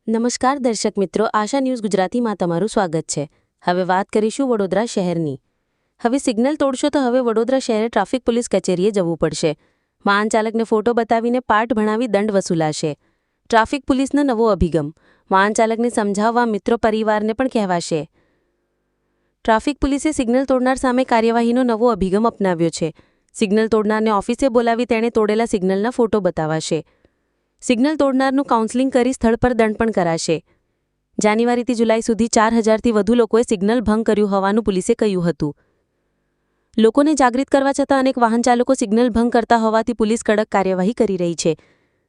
નમસ્કાર દર્શક મિત્રો, આશા ન્યૂઝ ગુજરાતીમાં તમારું સ્વાગત છે। હવે વાત કરીશું વડોદરા શહેરની। હવે સિગ્નલ તોડશો તો હવે વડોદરા શહેર ટ્રાફિક પોલીસ કચેરીએ જવું પડશે। વાહન ચાલકને ફોટો બતાવીને પાઠ ભણાવી દંડ વસૂલાશે। ટ્રાફિક પોલીસનો નવો અભિગમ, વાહન ચાલકને સમજાવવા મિત્રો પરિવારને પણ કહેવાશે। ટ્રાફિક પોલીસે સિગ્નલ તોડનાર સામે કાર્યવાહીનો નવો અભિગમ અપનાવ્યો છે। સિગ્નલ તોડનારને ઓફિસે બોલાવી તેણે તોડેલા સિગ્નલના ફોટો બતાવાશે। સિગ્નલ તોડનારનું કાઉન્સેલિંગ કરી સ્થળ પર દંડ પણ કરાશે। જાન્યુઆરીથી જુલાઈ સુધી 4000થી વધુ લોકોએ સિગ્નલ ભંગ કર્યું હોવાનું પોલીસે કહ્યું હતું। લોકોને જાગૃત કરવા છતાં અનેક વાહન ચાલકો સિગ્નલ ભંગ કરતા હોવાથી પોલીસ કડક કાર્યવાહી કરી રહી છે।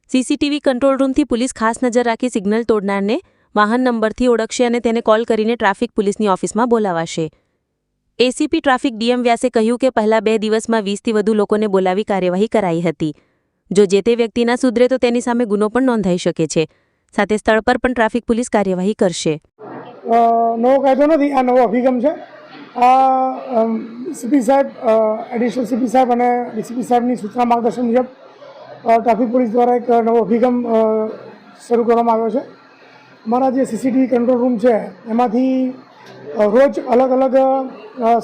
સીસીટીવી કંટ્રોલ રૂમથી પોલીસ ખાસ નજર રાખી સિગ્નલ તોડનારને વાહન નંબરથી ઓળખશે અને તેને કોલ કરીને ટ્રાફિક પોલીસની ઓફિસમાં બોલાવાશે। એસીપી ટ્રાફિક ડીએમ વ્યાસે કહ્યું કે પહેલા 2 દિવસમાં 20થી વધુ લોકોને બોલાવી કાર્યવાહી કરાઈ હતી। જો જે તે વ્યક્તિ ના સુધરે તો તેની સામે ગુનો પણ નોંધાઈ શકે છે। સાથે સ્થળ પર પણ ટ્રાફિક પોલીસ કાર્યવાહી કરશે। નવો કાયદો નથી, આ નવો અભિગમ છે। આ સીપી સાહેબ, એડિશનલ સીપી સાહેબ અને ડીસીપી સાહેબની સૂચના માર્ગદર્શન મુજબ ટ્રાફિક પોલીસ દ્વારા એક નવો અભિગમ શરૂ કરવામાં આવ્યો છે। અમારા જે સીસીટીવી કંટ્રોલ રૂમ છે એમાંથી રોજ અલગ અલગ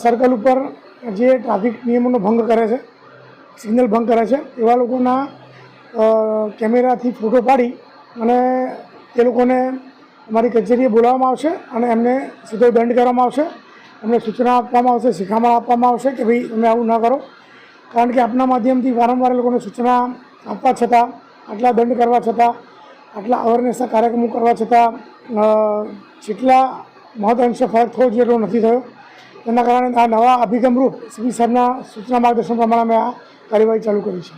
સર્કલ ઉપર જે ટ્રાફિક નિયમોનો ભંગ કરે છે, સિગ્નલ ભંગ કરે છે, એવા લોકોના કેમેરાથી ફોટો પાડી અને એ લોકોને અમારી કચેરીએ બોલાવવામાં આવશે અને એમને સીધો દંડ કરવામાં આવશે। એમને સૂચના આપવામાં આવશે, શિખામણ આપવામાં આવશે કે ભાઈ તમે આવું ન કરો। કારણ કે આપના માધ્યમથી વારંવાર લોકોને સૂચના આપવા છતાં, આટલા દંડ કરવા છતાં, આટલા અવેરનેસના કાર્યક્રમો કરવા છતાં જેટલા મહદઅંશે ફરક થવો જોઈએ એટલો નથી થયો। એના કારણે આ નવા અભિગમરૂપ સીપી સાહેબના સૂચના માર્ગદર્શન પ્રમાણે અમે આ કાર્યવાહી ચાલુ કરી છે।